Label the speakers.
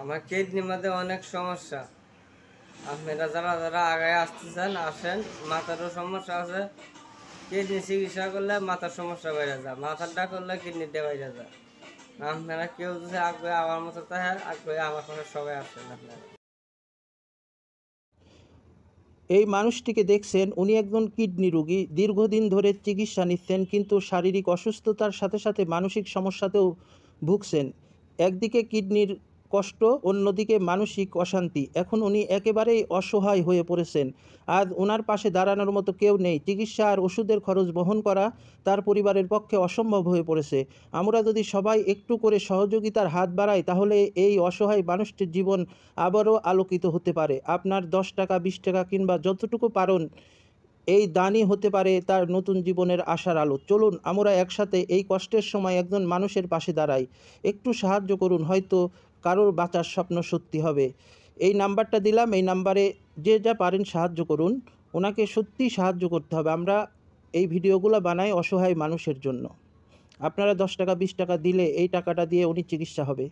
Speaker 1: আমার কিডনির মধ্যে অনেক সমস্যা। আপনারা যারা যারা আগে আসতেছেন আসেন। মাথারও সমস্যা আছে, কিডনি চিকিৎসা করলে মাথার সমস্যা বেড়ে যায়, মাথারটা করলে কিডনিটা বেড়ে যায়। আপনারা কেউ যদি আগে আমার মতো থাকে আগে আমার কাছে সবাই আসেন আপনারা।
Speaker 2: এই মানুষটিকে দেখছেন, উনি একজন কিডনি রোগী, দীর্ঘদিন ধরে চিকিৎসা নিচ্ছেন, কিন্তু শারীরিক অসুস্থতার সাথে সাথে মানসিক সমস্যাতেও ভুগছেন। একদিকে কিডনির কষ্ট, অন্যদিকে মানসিক অশান্তি। এখন উনি একেবারেই অসহায় হয়ে পড়েছেন। আজ ওনার পাশে দাঁড়ানোর মতো কেউ নেই। চিকিৎসা আর ওষুধের খরচ বহন করা তার পরিবারের পক্ষে অসম্ভব হয়ে পড়েছে। আমরা যদি সবাই একটু করে সহযোগিতার হাত বাড়াই, তাহলে এই অসহায় মানুষটির জীবন আবারও আলোকিত হতে পারে। আপনার 10 টাকা, 20 টাকা কিংবা যতটুকু পারেন, এই দানই হতে পারে তার নতুন জীবনের আশার আলো। চলুন আমরা একসাথে এই কষ্টের সময় একজন মানুষের পাশে দাঁড়াই। একটু সাহায্য করুন, হয়তো কারোর বাঁচার স্বপ্ন সত্যি হবে। এই নাম্বারটা দিলাম, এই নাম্বারে যে যা পারেন সাহায্য করুন। ওনাকে সত্যিই সাহায্য করতে হবে। আমরা এই ভিডিওগুলো বানাই অসহায় মানুষের জন্য। আপনারা 10 টাকা, 20 টাকা দিলে এই টাকাটা দিয়ে উনি চিকিৎসা হবে।